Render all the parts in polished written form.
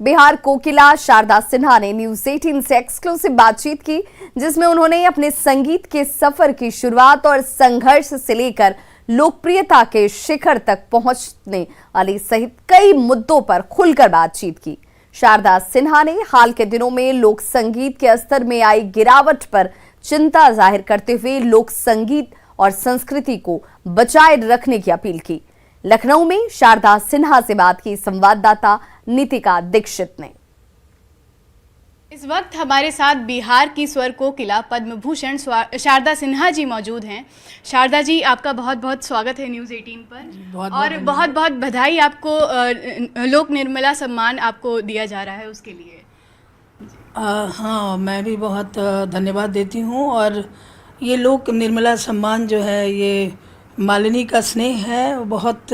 बिहार कोकिला शारदा सिन्हा ने न्यूज 18 से एक्सक्लूसिव बातचीत की, जिसमें उन्होंने अपने संगीत के सफर की शुरुआत और संघर्ष से लेकर लोकप्रियता के शिखर तक पहुंचने वाली सहित कई मुद्दों पर खुलकर बातचीत की। शारदा सिन्हा ने हाल के दिनों में लोक संगीत के स्तर में आई गिरावट पर चिंता जाहिर करते हुए लोक संगीत और संस्कृति को बचाए रखने की अपील की। लखनऊ में शारदा सिन्हा से बात की संवाददाता नीतिका दीक्षित ने। इस वक्त हमारे साथ बिहार की स्वर कोकिला पद्म भूषण शारदा सिन्हा जी मौजूद हैं। शारदा जी, आपका बहुत बहुत स्वागत है न्यूज़ 18 पर। और बहुत बहुत बधाई आपको, लोक निर्मला सम्मान आपको दिया जा रहा है उसके लिए। हाँ, मैं भी बहुत धन्यवाद देती हूँ। और ये लोक निर्मला सम्मान जो है, ये मालिनी का स्नेह है। बहुत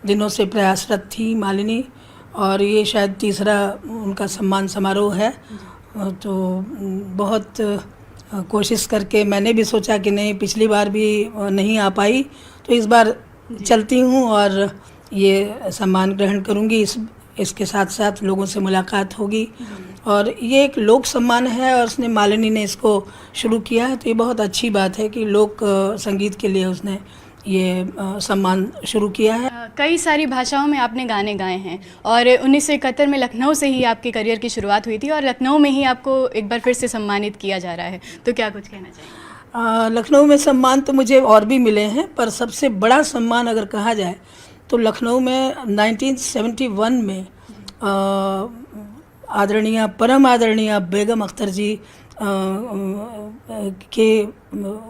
दिनों से प्रयासरत थी मालिनी, और ये शायद तीसरा उनका सम्मान समारोह है। तो बहुत कोशिश करके मैंने भी सोचा कि नहीं, पिछली बार भी नहीं आ पाई, तो इस बार चलती हूँ और ये सम्मान ग्रहण करूँगी। इसके साथ साथ लोगों से मुलाकात होगी, और ये एक लोक सम्मान है और उसने मालिनी ने इसको शुरू किया है, तो ये बहुत अच्छी बात है कि लोक संगीत के लिए उसने ये सम्मान शुरू किया है। कई सारी भाषाओं में आपने गाने गाए हैं, और 1971 में लखनऊ से ही आपके करियर की शुरुआत हुई थी, और लखनऊ में ही आपको एक बार फिर से सम्मानित किया जा रहा है, तो क्या कुछ कहना चाहिए? लखनऊ में सम्मान तो मुझे और भी मिले हैं, पर सबसे बड़ा सम्मान अगर कहा जाए तो लखनऊ में 1971 में आदरणीय परम आदरणीय बेगम अख्तर जी के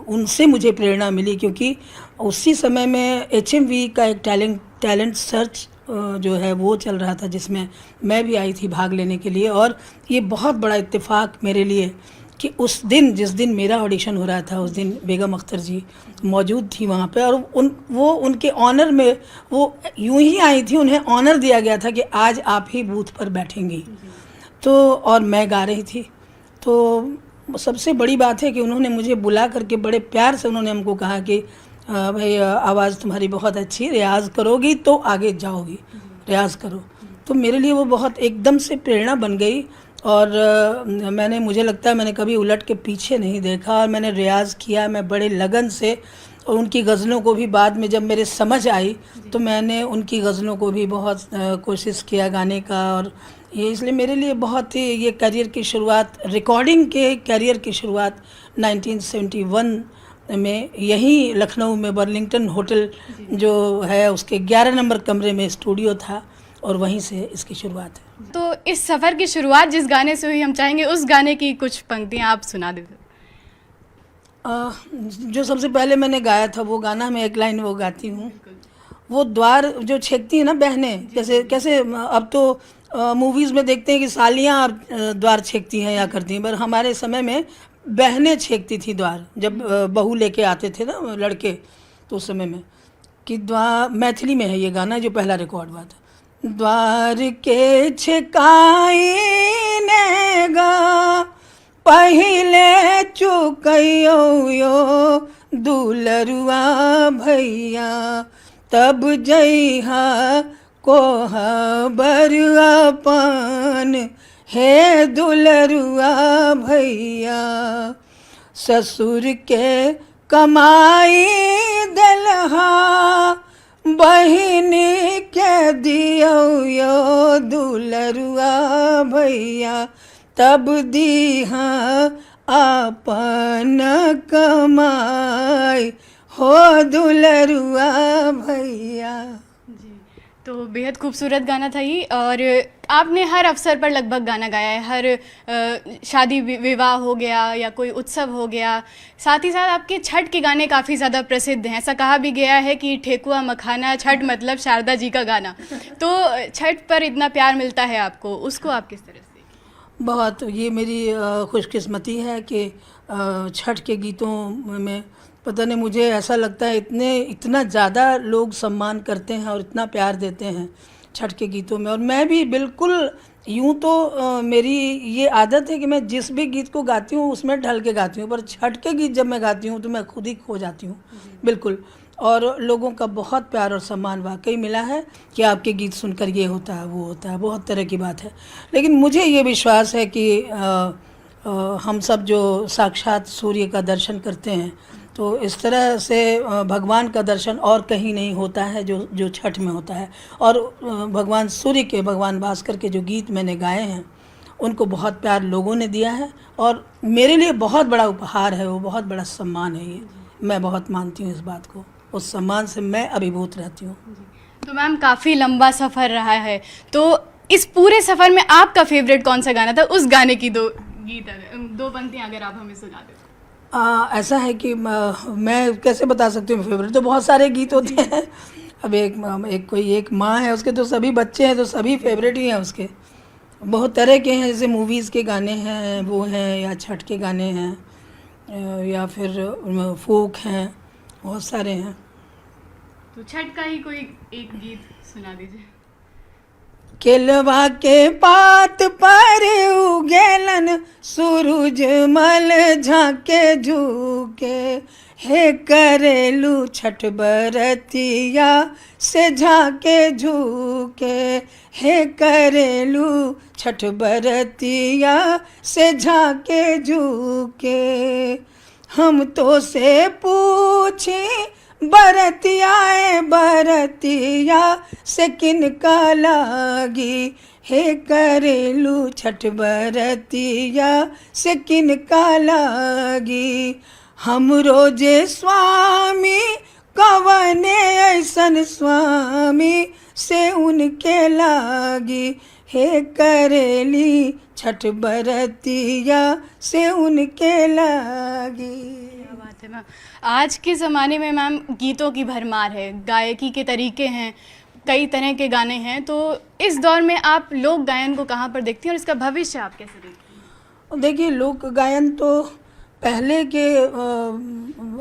उनसे मुझे प्रेरणा मिली, क्योंकि उसी समय में HMV का एक टैलेंट सर्च जो है वो चल रहा था, जिसमें मैं भी आई थी भाग लेने के लिए। और ये बहुत बड़ा इत्तेफाक मेरे लिए कि उस दिन, जिस दिन मेरा ऑडिशन हो रहा था, उस दिन बेगम अख्तर जी मौजूद थी वहाँ पे, और वो उनके ऑनर में वो यूं ही आई थी, उन्हें ऑनर दिया गया था कि आज आप ही बूथ पर बैठेंगी। तो और मैं गा रही थी, तो सबसे बड़ी बात है कि उन्होंने मुझे बुला करके बड़े प्यार से उन्होंने हमको कहा कि भाई, आवाज़ तुम्हारी बहुत अच्छी, रियाज़ करोगी तो आगे जाओगी, रियाज़ करो। तो मेरे लिए वो बहुत एकदम से प्रेरणा बन गई, और मुझे लगता है मैंने कभी उलट के पीछे नहीं देखा, और मैंने रियाज़ किया, मैं बड़े लगन से। और उनकी गज़लों को भी बाद में जब मेरे समझ आई, तो मैंने उनकी गज़लों को भी बहुत कोशिश किया गाने का। और ये इसलिए मेरे लिए बहुत ही, ये करियर की शुरुआत, रिकॉर्डिंग के करियर की शुरुआत 1971 में यहीं लखनऊ में बर्लिंगटन होटल जो है, उसके 11 नंबर कमरे में स्टूडियो था, और वहीं से इसकी शुरुआत है। तो इस सफ़र की शुरुआत जिस गाने से हुई, हम चाहेंगे उस गाने की कुछ पंक्तियाँ आप सुना दीजिए। जो सबसे पहले मैंने गाया था वो गाना, मैं एक लाइन वो गाती हूँ। वो द्वार जो छेकती है ना बहनें, कैसे अब तो मूवीज़ में देखते हैं कि सालियाँ द्वार छेकती हैं या करती हैं, पर हमारे समय में बहनें छेकती थी द्वार। जब बहू लेके आते थे ना लड़के, तो उस समय में कि द्वार, मैथिली में है ये गाना जो पहला रिकॉर्ड हुआ था। द्वार के छेकाई ने गा पहिले चुकैयो यो दुलरुआ भैया, तब जइहा कोहबर अपन हे दुलरुआ भैया। ससुर के कमाई दलहा बहिन के दियो यो दुलरुआ भैया, तब दीहा अपन कमाई हो दुलरुआ भैया। तो बेहद खूबसूरत गाना था ये, और आपने हर अवसर पर लगभग गाना गाया है। हर शादी विवाह हो गया या कोई उत्सव हो गया, साथ ही साथ आपके छठ के गाने काफ़ी ज़्यादा प्रसिद्ध हैं। ऐसा कहा भी गया है कि ठेकुआ मखाना छठ मतलब शारदा जी का गाना। तो छठ पर इतना प्यार मिलता है आपको, उसको आप किस तरह से? बहुत, ये मेरी खुशकिस्मती है कि छठ के गीतों में पता नहीं, मुझे ऐसा लगता है इतना ज़्यादा लोग सम्मान करते हैं और इतना प्यार देते हैं छठ के गीतों में। और मैं भी बिल्कुल यूँ तो मेरी ये आदत है कि मैं जिस भी गीत को गाती हूँ उसमें ढल के गाती हूँ, पर छठ के गीत जब मैं गाती हूँ तो मैं खुद ही खो जाती हूँ बिल्कुल। और लोगों का बहुत प्यार और सम्मान वाकई मिला है कि आपके गीत सुनकर ये होता है वो होता है, बहुत तरह की बात है। लेकिन मुझे ये विश्वास है कि हम सब जो साक्षात सूर्य का दर्शन करते हैं तो इस तरह से भगवान का दर्शन और कहीं नहीं होता है जो छठ में होता है। और भगवान सूर्य के, भगवान भास्कर के जो गीत मैंने गाए हैं उनको बहुत प्यार लोगों ने दिया है और मेरे लिए बहुत बड़ा उपहार है, वो बहुत बड़ा सम्मान है। ये मैं बहुत मानती हूँ इस बात को, उस सम्मान से मैं अभिभूत रहती हूँ। तो मैम काफ़ी लंबा सफ़र रहा है, तो इस पूरे सफ़र में आपका फेवरेट कौन सा गाना था? उस गाने की दो पंक्तियाँ अगर आप हमें सुना दें। ऐसा है कि मैं कैसे बता सकती हूँ फेवरेट, तो बहुत सारे गीत होते हैं। अब एक माँ है, उसके तो सभी बच्चे हैं तो सभी फेवरेट ही हैं उसके। बहुत तरह के हैं, जैसे मूवीज़ के गाने हैं वो हैं, या छठ के गाने हैं, या फिर फोक हैं, बहुत सारे हैं। तो छठ का ही कोई एक गीत सुना दीजिए। केलवा के पात पर उगेलन सूरज मल झाके झुके, हे करेलू छठ बरतिया से झाके झुके, हे करेलू छठ बरतिया से झाके झुके। हम तो से पूछी बरतिया बरतिया से किनका लागी, हे करेलू छठ बरतिया से किनका लागी। हम रोजे स्वामी कवने ऐसन स्वामी से उनके लागी, हे करेली छठ बरतिया से उनके लागी। क्या बात है मैम। आज के ज़माने में मैम गीतों की भरमार है, गायकी के तरीके हैं, कई तरह के गाने हैं, तो इस दौर में आप लोक गायन को कहाँ पर देखती हैं और इसका भविष्य आप कैसे देखती हैं? देखिए, लोक गायन तो पहले के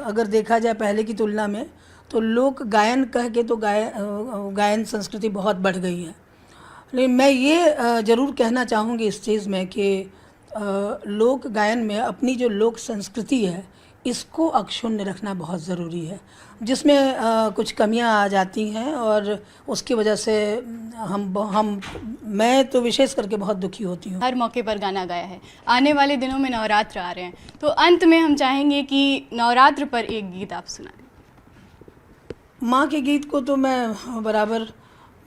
अगर देखा जाए पहले की तुलना में, तो लोक गायन कह के तो गायन संस्कृति बहुत बढ़ गई है। लेकिन मैं ये ज़रूर कहना चाहूँगी इस चीज़ में कि लोक गायन में अपनी जो लोक संस्कृति है इसको अक्षुण्ण रखना बहुत ज़रूरी है, जिसमें कुछ कमियां आ जाती हैं और उसकी वजह से मैं तो विशेष करके बहुत दुखी होती हूँ। हर मौके पर गाना गाया है, आने वाले दिनों में नवरात्र आ रहे हैं, तो अंत में हम चाहेंगे कि नवरात्र पर एक गीत आप सुना दें। माँ के गीत को तो मैं बराबर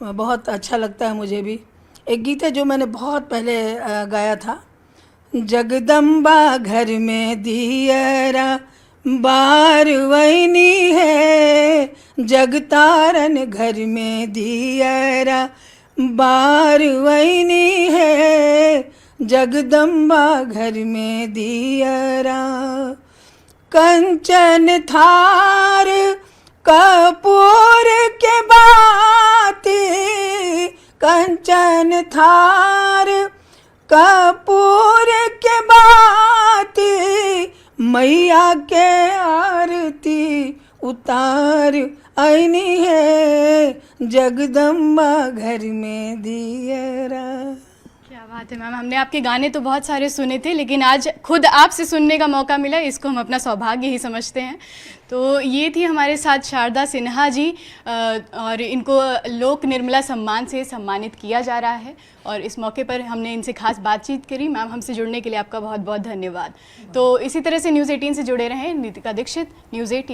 बहुत अच्छा लगता है मुझे भी। एक गीत है जो मैंने बहुत पहले गाया था, जगदम्बा घर में दियरा बारवैनी है, जगतारन घर में दियरा बारवैनी है, जगदम्बा घर में दियरा। कंचन थार कपूर के बाती, कंचन थार कपूर के बाती, मैया के आरती उतार आईनी है, जगदम्बा घर में दियरा। क्या बात है मैम, हमने आपके गाने तो बहुत सारे सुने थे, लेकिन आज खुद आपसे सुनने का मौका मिला, इसको हम अपना सौभाग्य ही समझते हैं। तो ये थी हमारे साथ शारदा सिन्हा जी, और इनको लोक निर्मला सम्मान से सम्मानित किया जा रहा है और इस मौके पर हमने इनसे खास बातचीत करी। मैम, हमसे जुड़ने के लिए आपका बहुत बहुत धन्यवाद। तो इसी तरह से न्यूज़ 18 से जुड़े रहें। नीतिका दीक्षित, न्यूज़ 18।